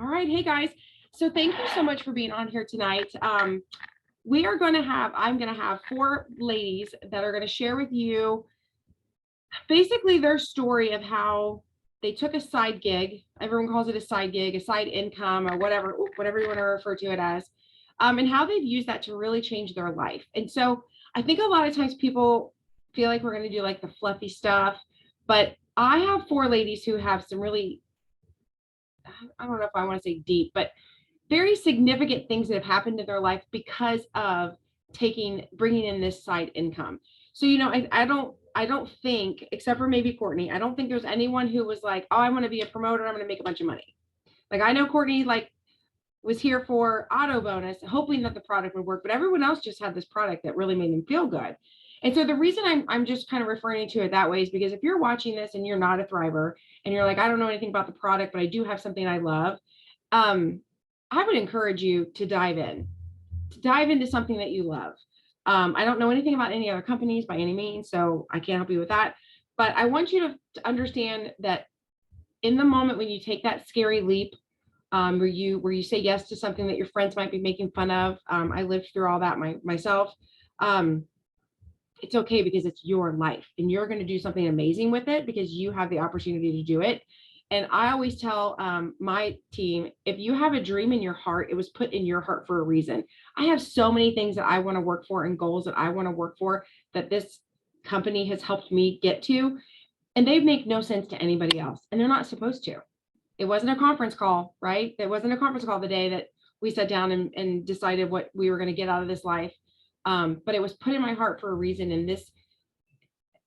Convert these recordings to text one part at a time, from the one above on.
All right. Hey guys. So thank you so much for being on here tonight. I'm going to have four ladies that are going to share with you basically their story of how they took a side gig. Everyone calls it a side gig, a side income, or whatever you want to refer to it as, and how they've used that to really change their life. And so I think a lot of times people feel like we're going to do like the fluffy stuff, but I have four ladies who have some really, I don't know if I want to say deep, but very significant things that have happened in their life because of bringing in this side income. So, I don't think, except for maybe Courtney, I don't think there's anyone who was like, oh, I want to be a promoter. I'm going to make a bunch of money. Like I know Courtney was here for auto bonus, hoping that the product would work, but everyone else just had this product that really made them feel good. And so the reason I'm just kind of referring to it that way is because if you're watching this and you're not a thriver and you're like, I don't know anything about the product, but I do have something I love. I would encourage you to dive into something that you love. I don't know anything about any other companies by any means, so I can't help you with that. But I want you to understand that in the moment when you take that scary leap, where you say yes to something that your friends might be making fun of, I lived through all that myself. It's okay because it's your life and you're going to do something amazing with it because you have the opportunity to do it. And I always tell my team, if you have a dream in your heart, it was put in your heart for a reason. I have so many things that I want to work for and goals that I want to work for that this company has helped me get to. And they make no sense to anybody else. And they're not supposed to. It wasn't a conference call, right? It wasn't a conference call the day that we sat down and decided what we were going to get out of this life. But it was put in my heart for a reason.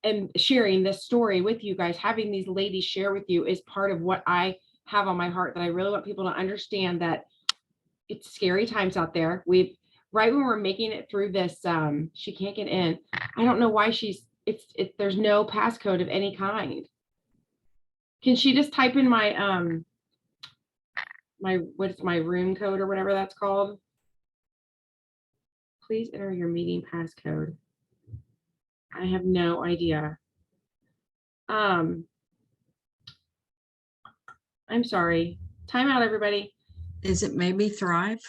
And sharing this story with you guys, having these ladies share with you is part of what I have on my heart, that I really want people to understand that it's scary times out there. Right when we're making it through this, she can't get in. I don't know why there's no passcode of any kind. Can she just type in my what's my room code or whatever that's called? Please enter your meeting passcode. I have no idea. I'm sorry. Time out, everybody. Is it maybe Thrive?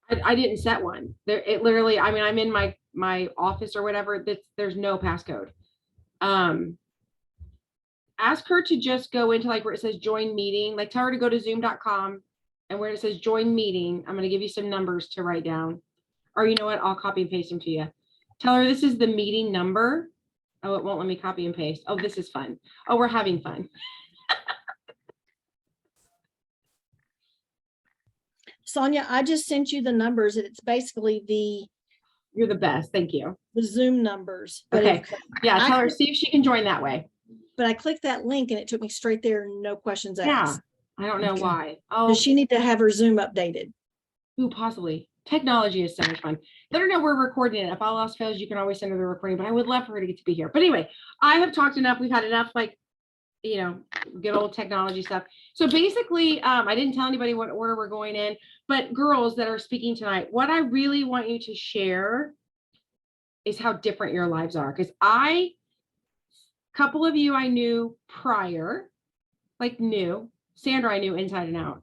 I didn't set one. It literally, I mean, I'm in my office or whatever. There's no passcode. Ask her to just go into like where it says join meeting, like tell her to go to zoom.com and where it says join meeting, I'm going to give you some numbers to write down. Or you know what? I'll copy and paste them to you. Tell her this is the meeting number. Oh, it won't let me copy and paste. Oh, this is fun. Oh, we're having fun. Sonia, I just sent you the numbers. It's basically You're the best. Thank you. The Zoom numbers. But okay. Yeah, tell her, see if she can join that way. But I clicked that link and it took me straight there. No questions asked. Yeah, I don't know why. Oh, does she need to have her Zoom updated? Who possibly? Technology is so much fun. Let her know we're recording it. If all else fails, you can always send her the recording, but I would love for her to get to be here. But anyway, I have talked enough. We've had enough, good old technology stuff. So basically, I didn't tell anybody what order we're going in, but girls that are speaking tonight, what I really want you to share is how different your lives are. Because couple of you I knew prior, Sandra I knew inside and out.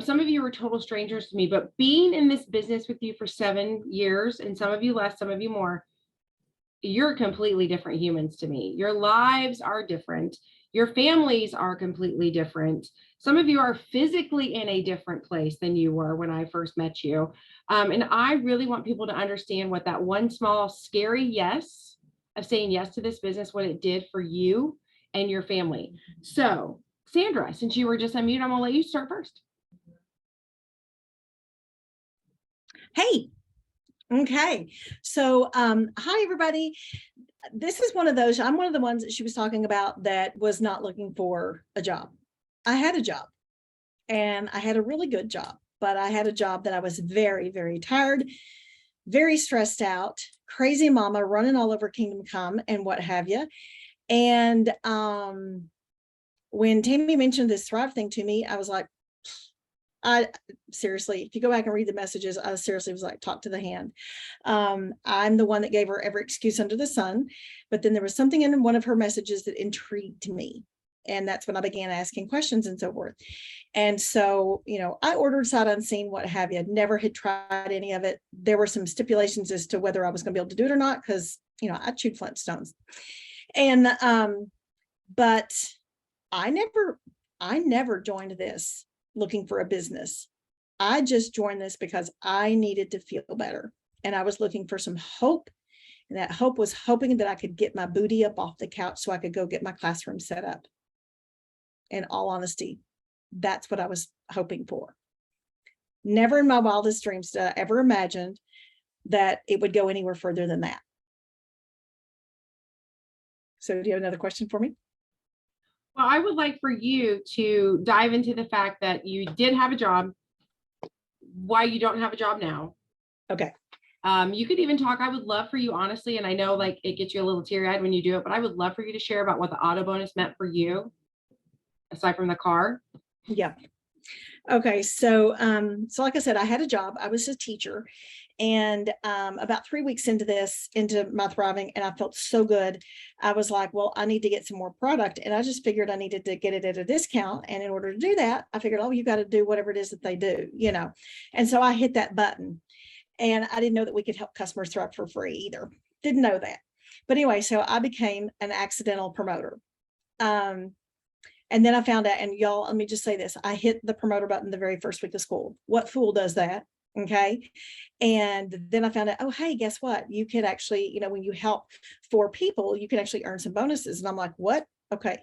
Some of you were total strangers to me, but being in this business with you for 7 years, and some of you less, some of you more, you're completely different humans to me. Your lives are different. Your families are completely different. Some of you are physically in a different place than you were when I first met you. And I really want people to understand what that one small scary yes of saying yes to this business, what it did for you and your family. So Sandra, since you were just unmuted, I'm gonna let you start first. Hey. Okay. So, hi everybody. This is one of those, I'm one of the ones that she was talking about that was not looking for a job. I had a job and I had a really good job, but I had a job that I was very, very tired, very stressed out, crazy mama running all over Kingdom Come and what have you. And when Tammy mentioned this Thrive thing to me, I was like, I seriously, if you go back and read the messages, I seriously was like, talk to the hand. I'm the one that gave her every excuse under the sun, but then there was something in one of her messages that intrigued me. And that's when I began asking questions and so forth. And so, I ordered sight unseen, what have you. Never had tried any of it. There were some stipulations as to whether I was going to be able to do it or not, because, I chewed Flintstones. And, but I never joined this looking for a business. I just joined this because I needed to feel better. And I was looking for some hope. And that hope was hoping that I could get my booty up off the couch so I could go get my classroom set up. In all honesty, that's what I was hoping for. Never in my wildest dreams did I ever imagined that it would go anywhere further than that. So do you have another question for me? Well, I would like for you to dive into the fact that you did have a job, why you don't have a job now. Okay. You could even talk, I would love for you, honestly, and I know like it gets you a little teary-eyed when you do it, but I would love for you to share about what the auto bonus meant for you, aside from the car. Yeah. Okay. So like I said, I had a job. I was a teacher. And about 3 weeks into my thriving, and I felt so good. I was like, well, I need to get some more product. And I just figured I needed to get it at a discount. And in order to do that, I figured, oh, you got to do whatever it is that they do, And so I hit that button. And I didn't know that we could help customers thrive for free either. Didn't know that. But anyway, so I became an accidental promoter. And then I found out, and y'all, let me just say this. I hit the promoter button the very first week of school. What fool does that? Okay. And then I found out, oh, hey, guess what? You could actually, when you help 4 people, you can actually earn some bonuses. And I'm like, what? Okay.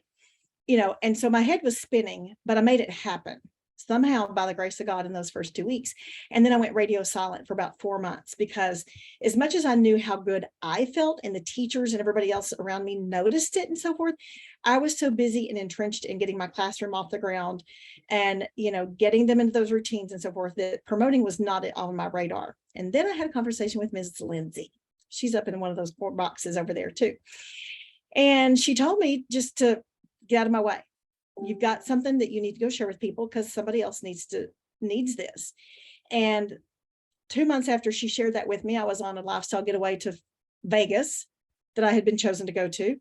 And so my head was spinning, but I made it happen somehow by the grace of God in those first 2 weeks. And then I went radio silent for about 4 months, because as much as I knew how good I felt and the teachers and everybody else around me noticed it and so forth, I was so busy and entrenched in getting my classroom off the ground and, getting them into those routines and so forth, that promoting was not on my radar. And then I had a conversation with Mrs. Lindsay. She's up in one of those 4 boxes over there too. And she told me just to get out of my way. You've got something that you need to go share with people because somebody else needs this. And 2 months after she shared that with me, I was on a lifestyle getaway to Vegas that I had been chosen to go to.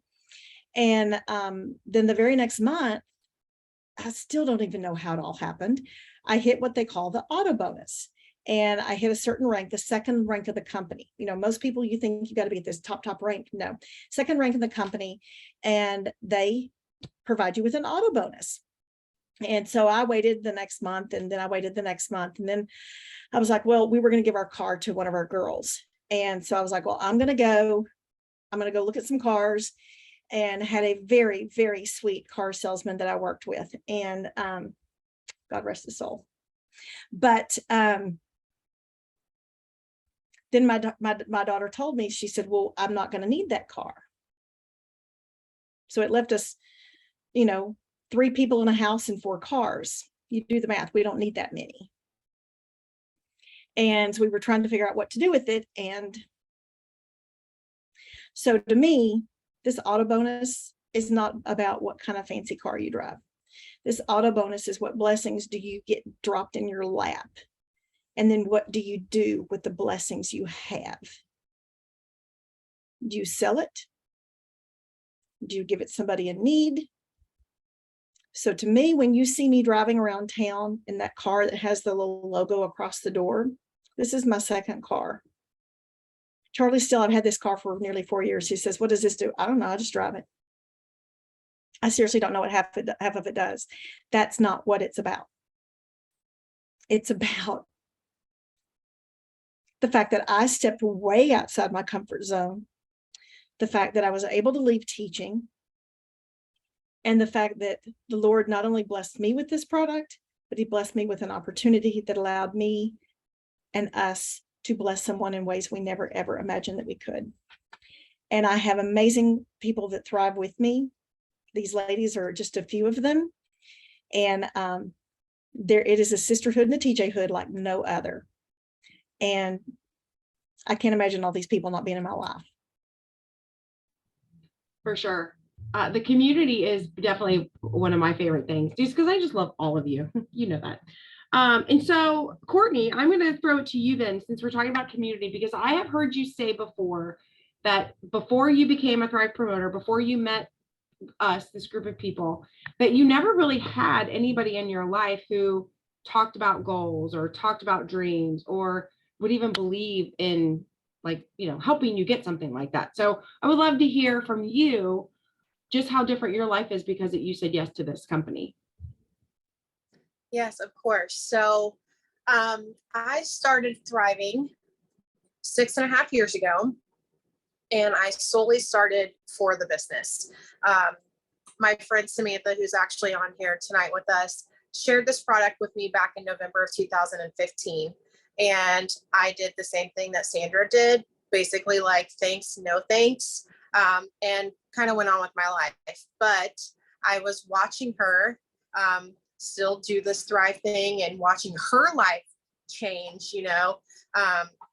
And then the very next month, I still don't even know how it all happened. I hit what they call the auto bonus. And I hit a certain rank, the second rank of the company. Most people, you think you got to be at this top rank. No, second rank in the company. And they provide you with an auto bonus. And so I waited the next month, and then I waited the next month. And then I was like, well, we were going to give our car to one of our girls. And so I was like, well, I'm going to go look at some cars, and had a very, very sweet car salesman that I worked with. And God rest his soul. But then my daughter told me, she said, well, I'm not going to need that car. So it left us, 3 people in a house and 4 cars. You do the math. We don't need that many. And so we were trying to figure out what to do with it. And so to me, this auto bonus is not about what kind of fancy car you drive. This auto bonus is what blessings do you get dropped in your lap? And then what do you do with the blessings you have? Do you sell it? Do you give it somebody in need? So to me, when you see me driving around town in that car that has the little logo across the door, this is my second car. Charlie still, I've had this car for nearly 4 years. He says, what does this do? I don't know. I just drive it. I seriously don't know what half of it does. That's not what it's about. It's about the fact that I stepped way outside my comfort zone, the fact that I was able to leave teaching, and the fact that the Lord not only blessed me with this product, but he blessed me with an opportunity that allowed me and us to bless someone in ways we never, ever imagined that we could. And I have amazing people that thrive with me. These ladies are just a few of them. And it is a sisterhood and a TJ-hood like no other. And I can't imagine all these people not being in my life. For sure. The community is definitely one of my favorite things, just because I just love all of you. You know that. And so, Courtney, I'm going to throw it to you then, since we're talking about community, because I have heard you say before that before you became a Thrive promoter, before you met us, this group of people, that you never really had anybody in your life who talked about goals or talked about dreams or would even believe in, like, helping you get something like that. So I would love to hear from you just how different your life is because you said yes to this company. Yes, of course. So I started Thriving 6.5 years ago, and I solely started for the business. My friend Samantha, who's actually on here tonight with us, shared this product with me back in November of 2015. And I did the same thing that Sandra did, basically like thanks, no thanks, and kind of went on with my life. But I was watching her still do this Thrive thing and watching her life change.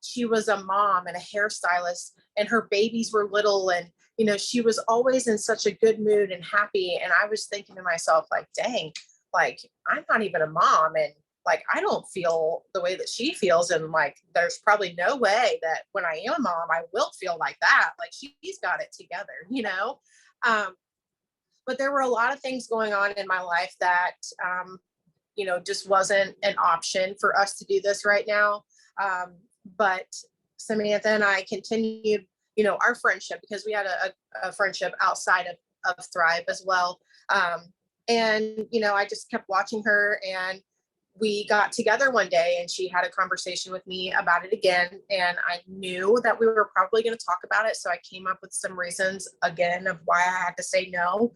She was a mom and a hairstylist, and her babies were little, and she was always in such a good mood and happy. And I was thinking to myself, like, dang, like, I'm not even a mom, and like, I don't feel the way that she feels, and like, there's probably no way that when I am a mom I will feel like that. Like, she's got it together. But there were a lot of things going on in my life that just wasn't an option for us to do this right now. But Samantha and I continued, our friendship, because we had a friendship outside of Thrive as well. And I just kept watching her, and we got together one day and she had a conversation with me about it again. And I knew that we were probably going to talk about it. So I came up with some reasons again of why I had to say no.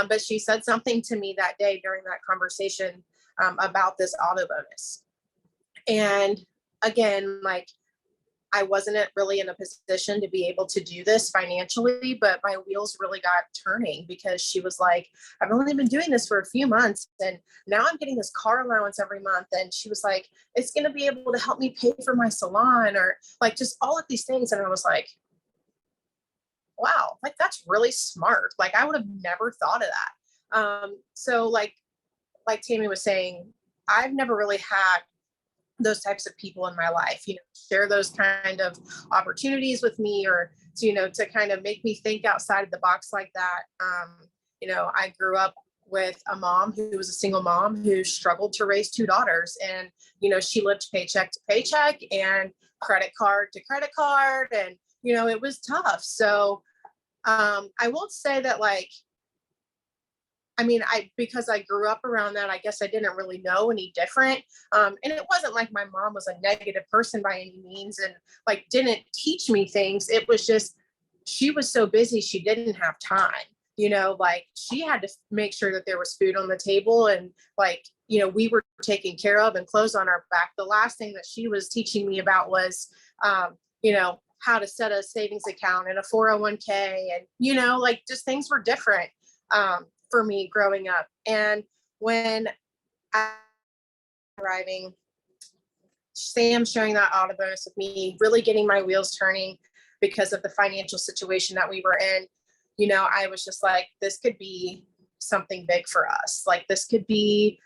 But she said something to me that day during that conversation about this auto bonus. And again, like, I wasn't really in a position to be able to do this financially, but my wheels really got turning because she was like, I've only been doing this for a few months, and now I'm getting this car allowance every month. And she was like, it's going to be able to help me pay for my salon, or like just all of these things. And I was like, wow, like, that's really smart. Like, I would have never thought of that. So like Tammy was saying, I've never really had those types of people in my life, share those kind of opportunities with me, or to kind of make me think outside of the box like that. I grew up with a mom who was a single mom who struggled to raise two daughters, and she lived paycheck to paycheck and credit card to credit card, and it was tough. So I won't say that, like, because I grew up around that, I guess I didn't really know any different. And it wasn't like my mom was a negative person by any means and like didn't teach me things. It was just, she was so busy, she didn't have time, like she had to make sure that there was food on the table, and like, we were taken care of and clothes on our back. The last thing that she was teaching me about was, how to set a savings account and a 401k, and, like, just things were different. For me growing up. And when I was arriving, Sam sharing that auto bonus with me, really getting my wheels turning because of the financial situation that we were in, I was just like, this could be something big for us. Like, this could be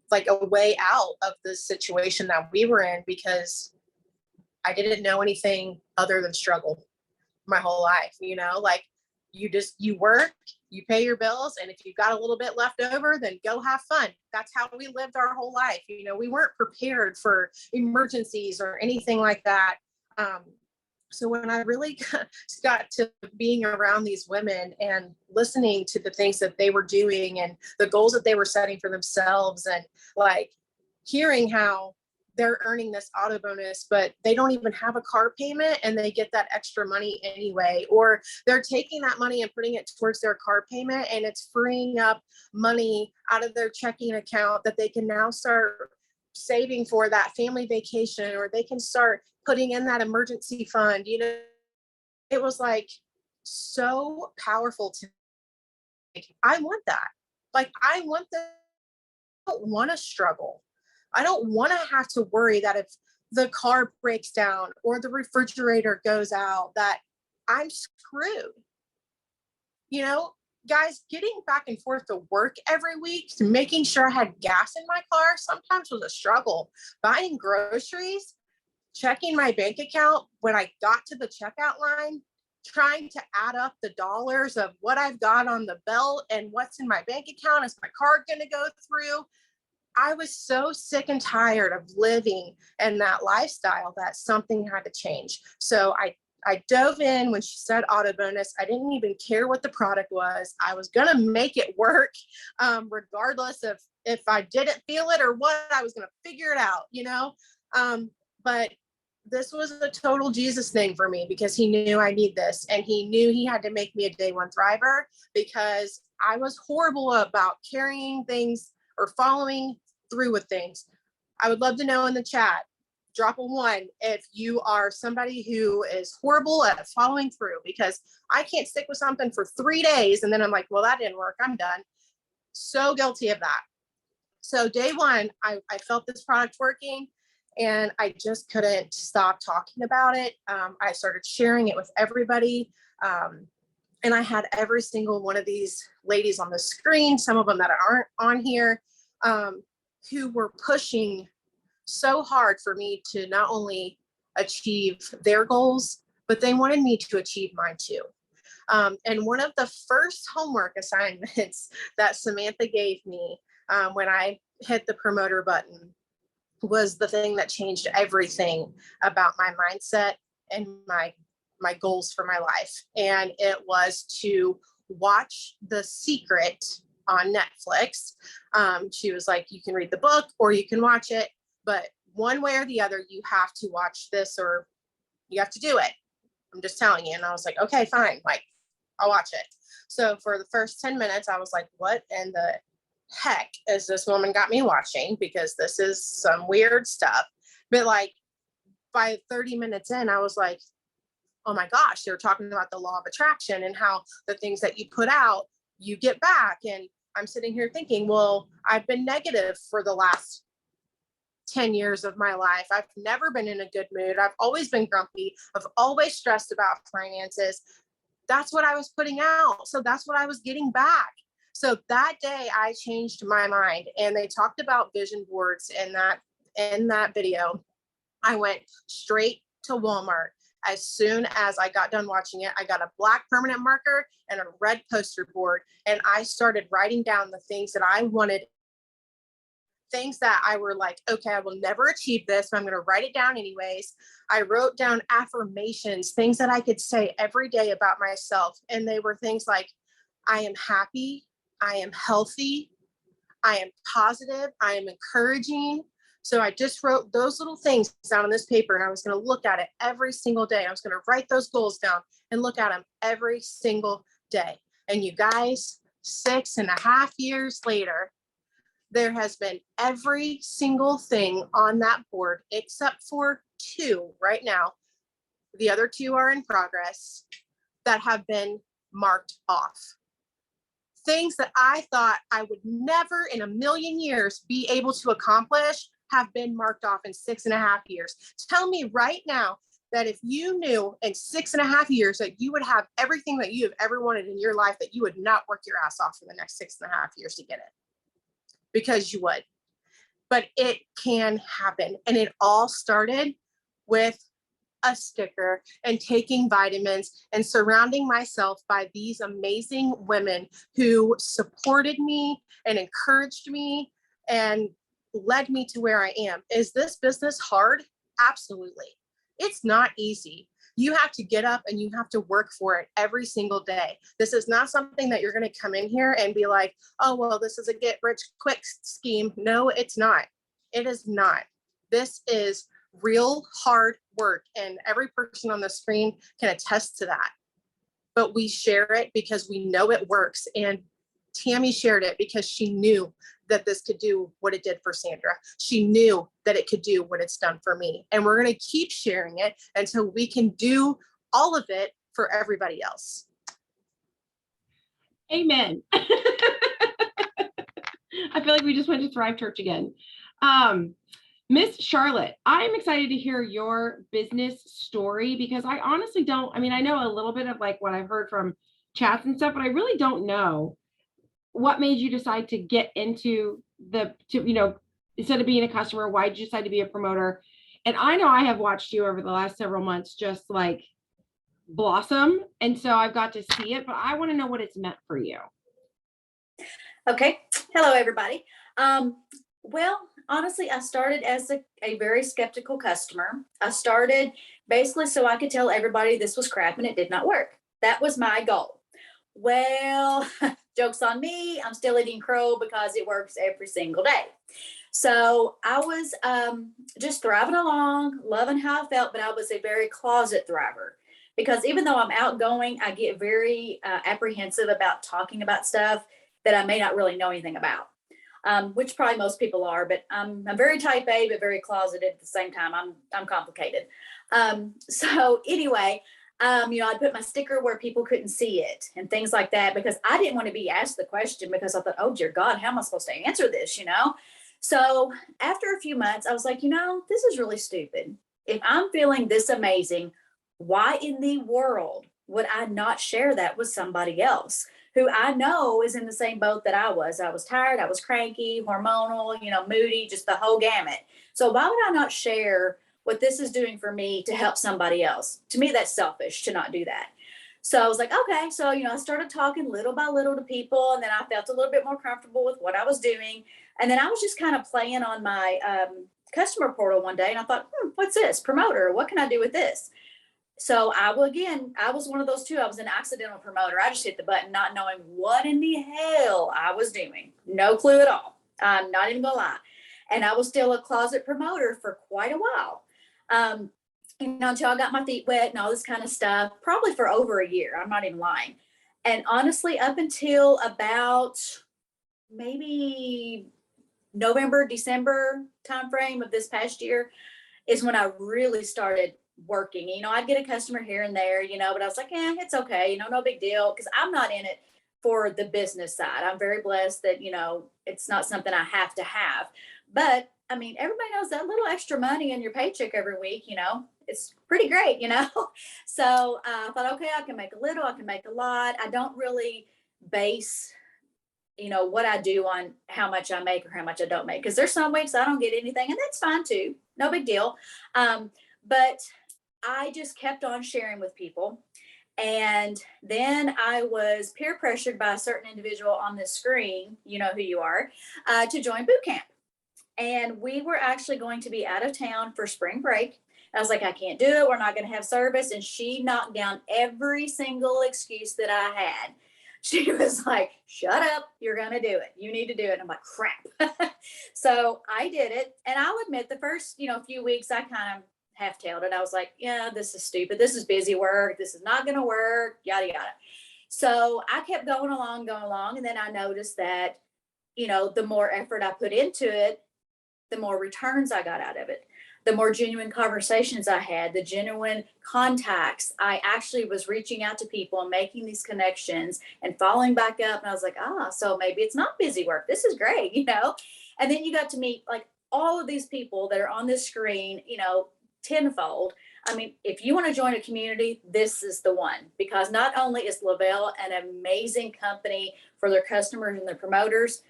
like a way out of the situation that we were in, because I didn't know anything other than struggle my whole life, like, you work, you pay your bills, and if you've got a little bit left over, then go have fun. That's how we lived our whole life. We weren't prepared for emergencies or anything like that. So when I really got to being around these women and listening to the things that they were doing and the goals that they were setting for themselves, and like hearing how they're earning this auto bonus, but they don't even have a car payment and they get that extra money anyway, or they're taking that money and putting it towards their car payment, and it's freeing up money out of their checking account that they can now start saving for that family vacation, or they can start putting in that emergency fund. It was like so powerful to me. I want that. Like, I want that. I don't want to struggle. I don't want to have to worry that if the car breaks down or the refrigerator goes out, that I'm screwed. Guys, getting back and forth to work every week, to making sure I had gas in my car sometimes was a struggle. Buying groceries, checking my bank account when I got to the checkout line, trying to add up the dollars of what I've got on the belt and what's in my bank account. Is my card going to go through? I was so sick and tired of living in that lifestyle that something had to change. So I dove in when she said auto bonus. I didn't even care what the product was. I was going to make it work, regardless of if I didn't feel it or what. I was going to figure it out, but this was a total Jesus thing for me, because he knew I need this, and he knew he had to make me a day one thriver, because I was horrible about carrying things or following through with things. I would love to know in the chat, drop a 1 if you are somebody who is horrible at following through, because I can't stick with something for 3 days and then I'm like, well, that didn't work, I'm done. So guilty of that. So day one, I felt this product working, and I just couldn't stop talking about it. I started sharing it with everybody. And I had every single one of these ladies on the screen, some of them that aren't on here, who were pushing so hard for me to not only achieve their goals, but they wanted me to achieve mine too. And one of the first homework assignments that Samantha gave me when I hit the promoter button was the thing that changed everything about my mindset and my goals for my life. And it was to watch The Secret on Netflix. She was like, you can read the book or you can watch it, but one way or the other, you have to watch this or you have to do it. I'm just telling you. And I was like, okay, fine. Like, I'll watch it. So for the first 10 minutes, I was like, what in the heck is this woman got me watching? Because this is some weird stuff. But like by 30 minutes in, I was like, oh my gosh, they're talking about the law of attraction and how the things that you put out, you get back. And I'm sitting here thinking, well, I've been negative for the last 10 years of my life. I've never been in a good mood. I've always been grumpy. I've always stressed about finances. That's what I was putting out. So that's what I was getting back. So that day I changed my mind, and they talked about vision boards in that video. I went straight to Walmart. As soon as I got done watching it, I got a black permanent marker and a red poster board, and I started writing down the things that I wanted, things that I were like, okay, I will never achieve this, but I'm going to write it down anyways. I wrote down affirmations, things that I could say every day about myself. And they were things like, I am happy, I am healthy, I am positive, I am encouraging. So I just wrote those little things down on this paper, and I was going to look at it every single day. I was going to write those goals down and look at them every single day. And you guys, 6.5 years later, there has been every single thing on that board except for 2 right now. The other 2 are in progress that have been marked off. Things that I thought I would never in a million years be able to accomplish have been marked off in 6.5 years. Tell me right now that if you knew in 6.5 years that you would have everything that you have ever wanted in your life, that you would not work your ass off for the next 6.5 years to get it. Because you would. But it can happen. And it all started with a sticker and taking vitamins and surrounding myself by these amazing women who supported me and encouraged me and led me to where I am. Is this business hard? Absolutely. It's not easy. You have to get up and you have to work for it every single day. This is not something that you're going to come in here and be like, oh, well, this is a get rich quick scheme. No, it's not. It is not. This is real hard work, and every person on the screen can attest to that. But we share it because we know it works. And Tammy shared it because she knew that this could do what it did for Sandra. She knew that it could do what it's done for me. And we're going to keep sharing it until we can do all of it for everybody else. Amen. I feel like we just went to Thrive Church again. Miss Charlotte, I'm excited to hear your business story, because I honestly don't, I mean, I know a little bit of like what I've heard from chats and stuff, but I really don't know what made you decide to get into instead of being a customer, why did you decide to be a promoter? And I know I have watched you over the last several months, just like blossom. And so I've got to see it, but I want to know what it's meant for you. Okay. Hello, everybody. Well, honestly, I started as a very skeptical customer. I started basically so I could tell everybody this was crap and it did not work. That was my goal. Well, joke's on me. I'm still eating crow because it works every single day. So I was just thriving along, loving how I felt, but I was a very closet thriver because even though I'm outgoing, I get very apprehensive about talking about stuff that I may not really know anything about, which probably most people are, but I'm very type A, but very closeted at the same time. I'm complicated. So anyway, I'd put my sticker where people couldn't see it and things like that because I didn't want to be asked the question because I thought, oh dear God, how am I supposed to answer this, So after a few months, I was like, this is really stupid. If I'm feeling this amazing, why in the world would I not share that with somebody else who I know is in the same boat that I was? I was tired, I was cranky, hormonal, moody, just the whole gamut. So why would I not share what this is doing for me to help somebody else? To me, that's selfish to not do that. So I was like, okay. So, I started talking little by little to people, and then I felt a little bit more comfortable with what I was doing. And then I was just kind of playing on my customer portal one day, and I thought, what's this? Promoter, what can I do with this? So I was one of those two. I was an accidental promoter. I just hit the button, not knowing what in the hell I was doing. No clue at all. I'm not even gonna lie. And I was still a closet promoter for quite a while. Until I got my feet wet and all this kind of stuff, probably for over a year. I'm not even lying. And honestly, up until about maybe November, December timeframe of this past year is when I really started working. I'd get a customer here and there, but I was like, it's okay, no big deal. Because I'm not in it for the business side. I'm very blessed that, it's not something I have to have. But everybody knows that little extra money in your paycheck every week, it's pretty great, So I thought, okay, I can make a little, I can make a lot. I don't really base what I do on how much I make or how much I don't make. Because there's some weeks I don't get anything, and that's fine too. No big deal. But I just kept on sharing with people. And then I was peer pressured by a certain individual on this screen, you know who you are, to join boot camp. And we were actually going to be out of town for spring break. I was like, I can't do it. We're not going to have service. And she knocked down every single excuse that I had. She was like, shut up. You're going to do it. You need to do it. And I'm like, crap. So I did it. And I'll admit the first, few weeks, I kind of half-tailed it. I was like, yeah, this is stupid. This is busy work. This is not going to work, yada, yada. So I kept going along. And then I noticed that, the more effort I put into it, the more returns I got out of it, the more genuine conversations I had, the genuine contacts. I actually was reaching out to people and making these connections and following back up. And I was like, so maybe it's not busy work. This is great, And then you got to meet like all of these people that are on this screen, tenfold. If you want to join a community, this is the one, because not only is Lavelle an amazing company for their customers and their promoters,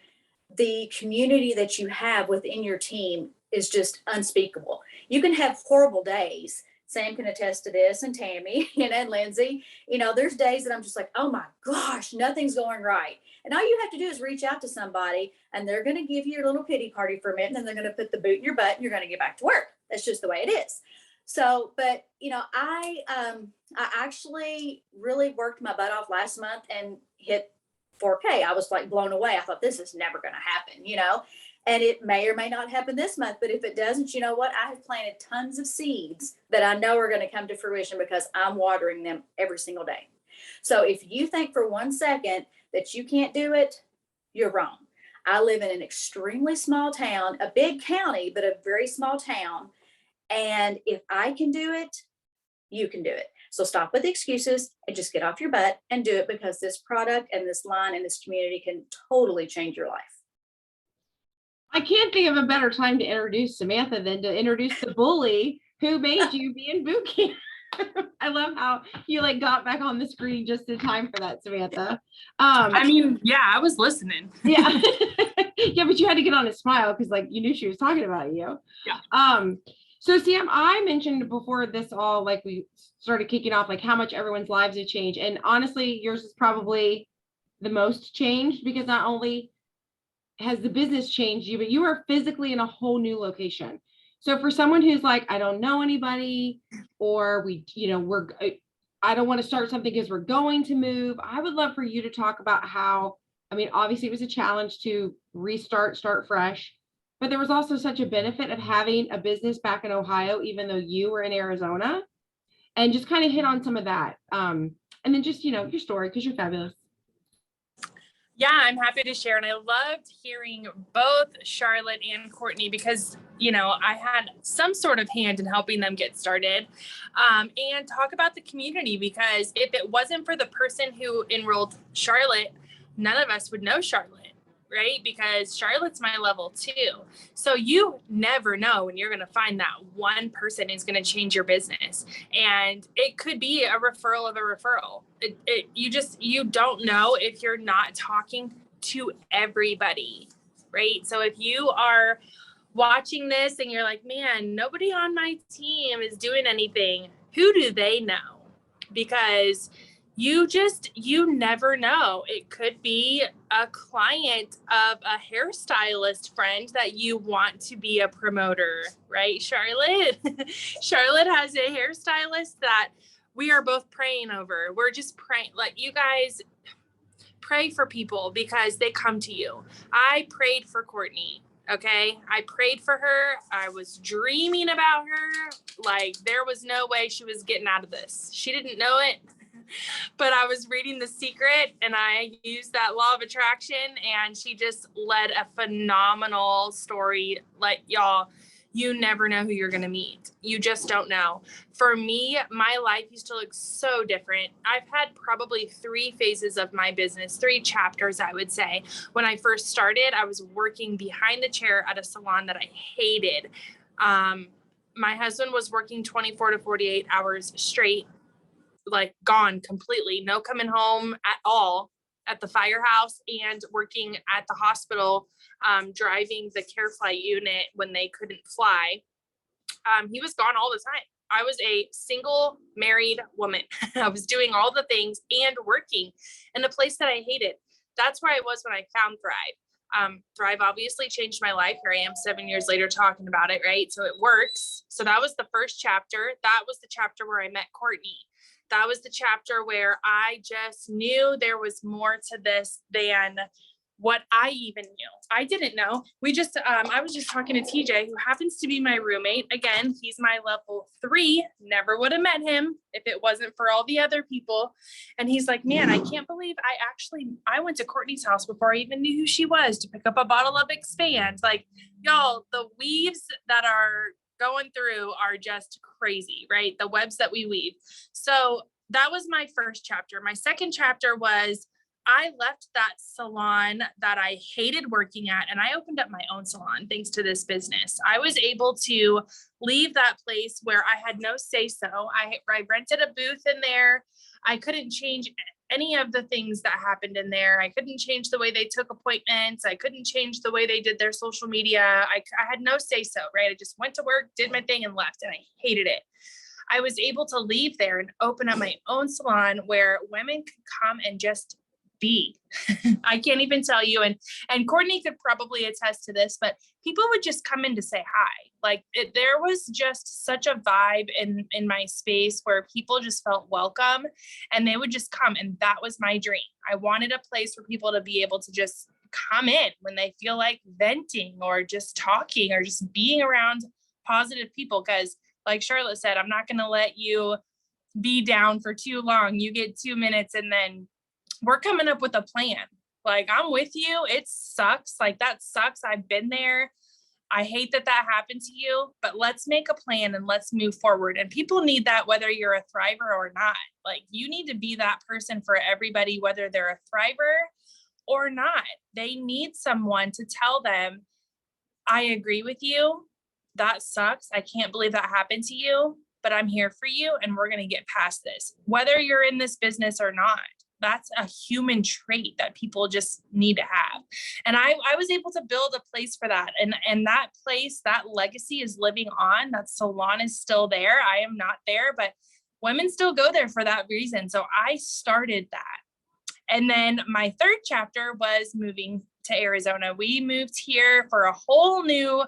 the community that you have within your team is just unspeakable. You can have horrible days. Sam can attest to this, and Tammy, and Lindsay. There's days that I'm just like, oh my gosh, nothing's going right. And all you have to do is reach out to somebody, and they're going to give you a little pity party for a minute, and then they're going to put the boot in your butt, and you're going to get back to work. That's just the way it is. So, but I actually really worked my butt off last month and hit 4K. I was like blown away. I thought this is never going to happen, and it may or may not happen this month. But if it doesn't, you know what? I have planted tons of seeds that I know are going to come to fruition because I'm watering them every single day. So if you think for 1 second that you can't do it, you're wrong. I live in an extremely small town, a big county, but a very small town. And if I can do it, you can do it. So stop with the excuses and just get off your butt and do it, because this product and this line and this community can totally change your life. I can't think of a better time to introduce Samantha than to introduce the bully who made you be in boot camp. I love how you got back on the screen just in time for that, Samantha. I was listening. Yeah. Yeah, but you had to get on a smile because you knew she was talking about you. Yeah. So Sam, I mentioned before this all, like we started kicking off, like how much everyone's lives have changed. And honestly, yours is probably the most changed because not only has the business changed you, but you are physically in a whole new location. So for someone who's like, I don't know anybody, or I don't want to start something because we're going to move. I would love for you to talk about how, I mean, obviously it was a challenge to start fresh, but there was also such a benefit of having a business back in Ohio, even though you were in Arizona, and just kind of hit on some of that. And then just, your story, because you're fabulous. Yeah, I'm happy to share. And I loved hearing both Charlotte and Courtney because, I had some sort of hand in helping them get started, and talk about the community, because if it wasn't for the person who enrolled Charlotte, none of us would know Charlotte, right? Because Charlotte's my level 2. So you never know when you're going to find that one person who's going to change your business. And it could be a referral of a referral. You don't know if you're not talking to everybody, right? So if you are watching this and you're like, man, nobody on my team is doing anything, who do they know? Because you never know. It could be a client of a hairstylist friend that you want to be a promoter, right, Charlotte? Charlotte has a hairstylist that we are both praying over. We're just praying, like, you guys pray for people because they come to you. I prayed for Courtney. Okay. I prayed for her. I was dreaming about her. Like, there was no way she was getting out of this. She didn't know it, but I was reading The Secret and I used that law of attraction, and she just led a phenomenal story. Like, y'all, you never know who you're going to meet. You just don't know. For me, my life used to look so different. I've had probably 3 phases of my business, 3 chapters, I would say. When I first started, I was working behind the chair at a salon that I hated. My husband was working 24 to 48 hours straight, like gone completely, no coming home at all, at the firehouse and working at the hospital, driving the care flight unit when they couldn't fly. He was gone all the time. I was a single married woman. I was doing all the things and working in a place that I hated. That's where I was when I found Thrive. Thrive obviously changed my life. Here I am 7 years later talking about it, right? So it works. So that was the first chapter. That was the chapter where I met Courtney. That was the chapter where I just knew there was more to this than what I even knew. I didn't know. I was just talking to TJ, who happens to be my roommate. Again, he's my level 3. Never would have met him if it wasn't for all the other people. And he's like, man, I can't believe I went to Courtney's house before I even knew who she was to pick up a bottle of Expand. Like, y'all, the weaves that are going through are just crazy, right? The webs that we weave. So that was my first chapter. My second chapter was I left that salon that I hated working at, and I opened up my own salon thanks to this business. I was able to leave that place where I had no say so. I rented a booth in there. I couldn't change any of the things that happened in there. I couldn't change the way they took appointments. I couldn't change the way they did their social media. I had no say so, right? I just went to work, did my thing, and left, and I hated it. I was able to leave there and open up my own salon where women could come and just be. I can't even tell you. And Courtney could probably attest to this, but people would just come in to say hi. Like, there was just such a vibe in my space where people just felt welcome and they would just come. And that was my dream. I wanted a place for people to be able to just come in when they feel like venting or just talking or just being around positive people. Because like Charlotte said, I'm not going to let you be down for too long. You get 2 minutes and then we're coming up with a plan. Like, I'm with you. It sucks. Like, that sucks. I've been there. I hate that happened to you, but let's make a plan and let's move forward. And people need that, whether you're a thriver or not. Like, you need to be that person for everybody, whether they're a thriver or not. They need someone to tell them, I agree with you. That sucks. I can't believe that happened to you, but I'm here for you and we're going to get past this, whether you're in this business or not. that's a human trait that people just need to have. And I was able to build a place for that. And that place, that legacy is living on. That salon is still there. I am not there, but women still go there for that reason. So I started that. And then my third chapter was moving to Arizona. We moved here for a whole new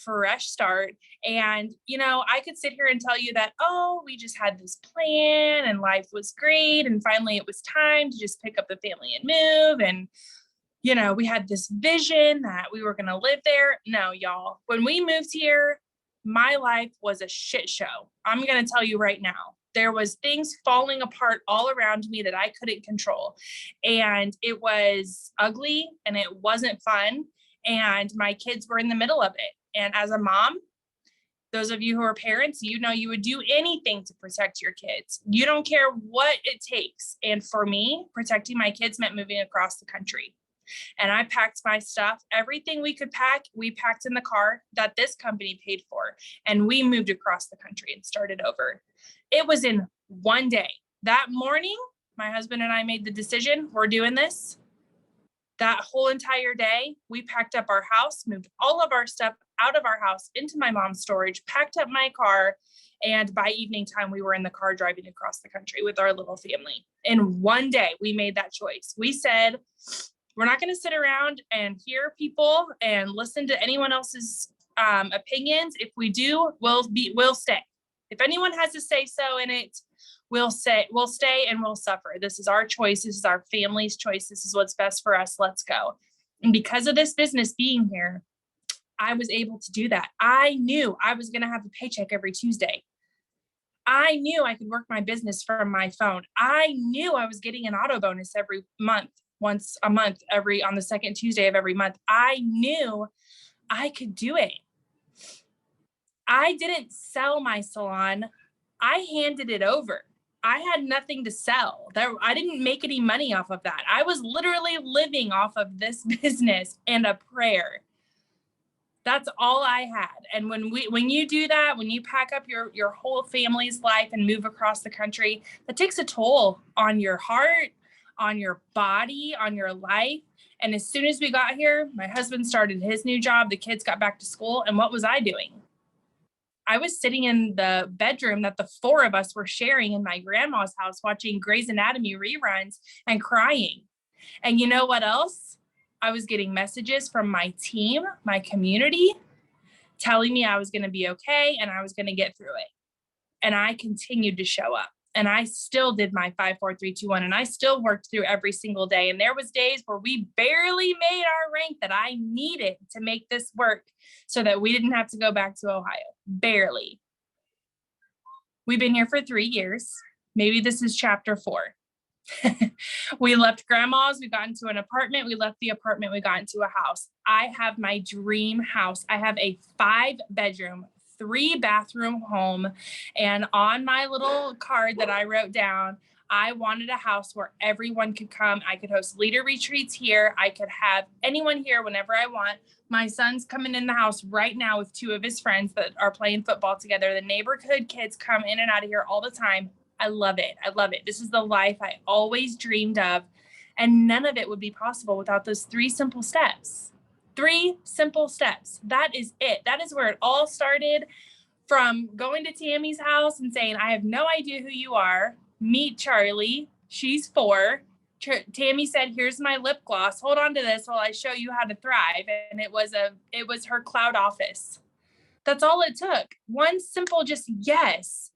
fresh start. And, you know, I could sit here and tell you that, oh, we just had this plan and life was great. And finally it was time to just pick up the family and move. And, you know, we had this vision that we were going to live there. No, y'all, when we moved here, my life was a shit show. I'm going to tell you right now. There was things falling apart all around me that I couldn't control. And it was ugly and it wasn't fun. And my kids were in the middle of it. And as a mom, those of you who are parents, you know, you would do anything to protect your kids. You don't care what it takes. And for me, protecting my kids meant moving across the country. And I packed my stuff. Everything we could pack, we packed in the car that this company paid for. And we moved across the country and started over. It was in one day. That morning, my husband and I made the decision, we're doing this. That whole entire day, we packed up our house, moved all of our stuff out of our house into my mom's storage, packed up my car. And by evening time, we were in the car driving across the country with our little family. In one day, we made that choice. We said, we're not going to sit around and hear people and listen to anyone else's opinions. If we do, we'll stay. If anyone has a say so in it, we'll stay and we'll suffer. This is our choice. This is our family's choice. This is what's best for us. Let's go. And because of this business being here, I was able to do that. I knew I was going to have a paycheck every Tuesday. I knew I could work my business from my phone. I knew I was getting an auto bonus every month, once a month, on the second Tuesday of every month. I knew I could do it. I didn't sell my salon. I handed it over. I had nothing to sell. I didn't make any money off of that. I was literally living off of this business and a prayer. That's all I had. And when you do that, when you pack up your whole family's life and move across the country, that takes a toll on your heart, on your body, on your life. And as soon as we got here, my husband started his new job. The kids got back to school. And what was I doing? I was sitting in the bedroom that the four of us were sharing in my grandma's house, watching Grey's Anatomy reruns and crying. And you know what else? I was getting messages from my team, my community, telling me I was going to be okay and I was going to get through it. And I continued to show up. And I still did my 5, 4, 3, 2, 1. And I still worked through every single day. And there was days where we barely made our rank that I needed to make this work so that we didn't have to go back to Ohio. Barely. We've been here for 3 years. Maybe this is chapter 4. We left grandma's, we got into an apartment, we left the apartment, we got into a house. I have my dream house. I have a 5-bedroom, 3-bathroom home. And on my little card that I wrote down, I wanted a house where everyone could come. I could host leader retreats here. I could have anyone here whenever I want. My son's coming in the house right now with 2 of his friends that are playing football together. The neighborhood kids come in and out of here all the time. I love it. I love it. This is the life I always dreamed of. And none of it would be possible without those 3 simple steps. 3 simple steps. That is it. That is where it all started, from going to Tammy's house and saying, I have no idea who you are. Meet Charlie. She's 4. Tammy said, here's my lip gloss. Hold on to this while I show you how to thrive. And it was her cloud office. That's all it took. One simple, just yes.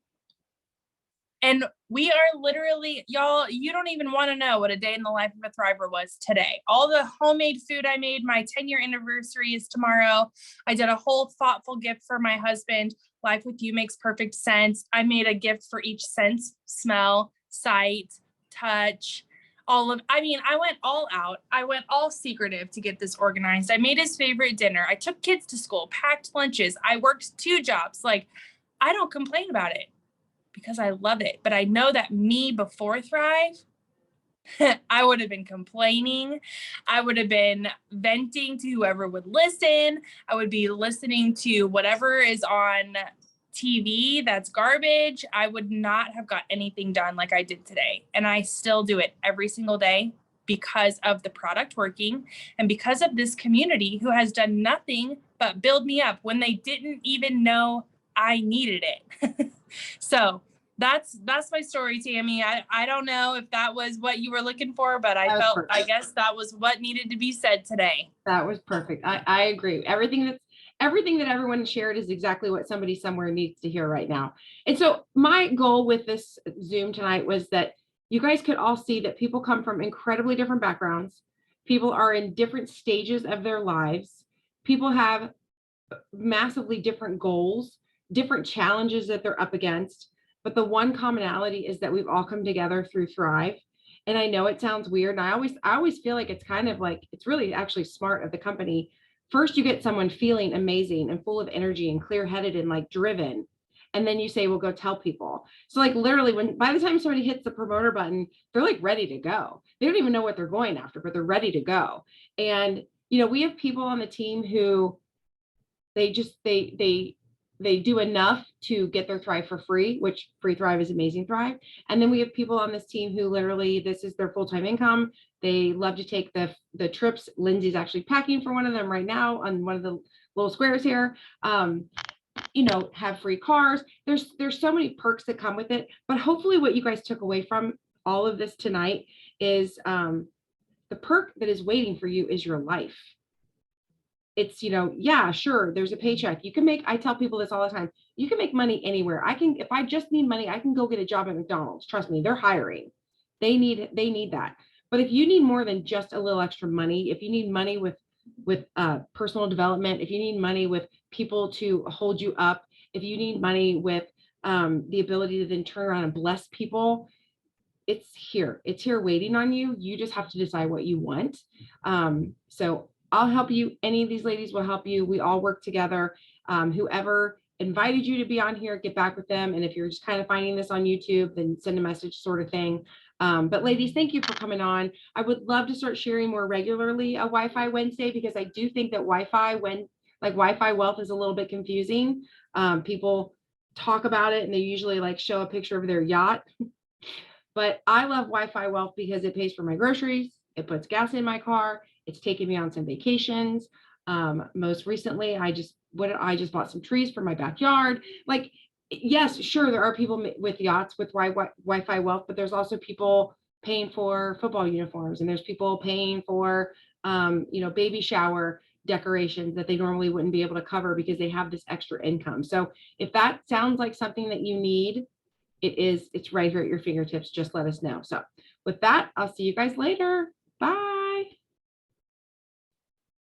And we are literally, y'all, you don't even want to know what a day in the life of a thriver was today. All the homemade food I made, my 10-year anniversary is tomorrow. I did a whole thoughtful gift for my husband. Life with you makes perfect sense. I made a gift for each sense, smell, sight, touch, I went all out. I went all secretive to get this organized. I made his favorite dinner. I took kids to school, packed lunches. I worked 2 jobs. Like, I don't complain about it, because I love it. But I know that me before Thrive, I would have been complaining. I would have been venting to whoever would listen. I would be listening to whatever is on TV that's garbage, I would not have got anything done like I did today. And I still do it every single day because of the product working and because of this community who has done nothing but build me up when they didn't even know I needed it. So that's my story, Tammy. I don't know if that was what you were looking for, but I guess that was what needed to be said today. That was perfect. I agree. Everything that everyone shared is exactly what somebody somewhere needs to hear right now. And so my goal with this Zoom tonight was that you guys could all see that people come from incredibly different backgrounds. People are in different stages of their lives. People have massively different goals, different challenges that they're up against. But the one commonality is that we've all come together through Thrive. And I know it sounds weird. And I always feel like it's kind of like, it's really actually smart of the company. First, you get someone feeling amazing and full of energy and clear-headed and like driven. And then you say, well, go tell people. So like literally by the time somebody hits the promoter button, they're like ready to go. They don't even know what they're going after, but they're ready to go. And, we have people on the team who they do enough to get their Thrive for free, which free Thrive is amazing Thrive. And then we have people on this team who literally, this is their full-time income. They love to take the trips. Lindsay's actually packing for one of them right now on one of the little squares here. Have free cars. There's so many perks that come with it. But hopefully what you guys took away from all of this tonight is the perk that is waiting for you is your life. It's, yeah, sure, there's a paycheck. You can I tell people this all the time. You can make money anywhere. If I just need money, I can go get a job at McDonald's. Trust me, they're hiring. They need that. But if you need more than just a little extra money, if you need money with personal development, if you need money with people to hold you up, if you need money with the ability to then turn around and bless people, it's here waiting on you. You just have to decide what you want. So I'll help you. Any of these ladies will help you. We all work together. Whoever invited you to be on here, get back with them. And if you're just kind of finding this on YouTube, then send a message sort of thing. But ladies, thank you for coming on. I would love to start sharing more regularly a Wi-Fi Wednesday, because I do think that Wi-Fi Wealth is a little bit confusing. People talk about it and they usually like show a picture of their yacht. But I love Wi-Fi Wealth because it pays for my groceries. It puts gas in my car. It's taken me on some vacations. Most recently, I just bought some trees for my backyard. Like, yes, sure, there are people with yachts with Wi-Fi Wealth, but there's also people paying for football uniforms, and there's people paying for, baby shower decorations that they normally wouldn't be able to cover because they have this extra income. So if that sounds like something that you need, it's right here at your fingertips. Just let us know. So with that, I'll see you guys later. Bye.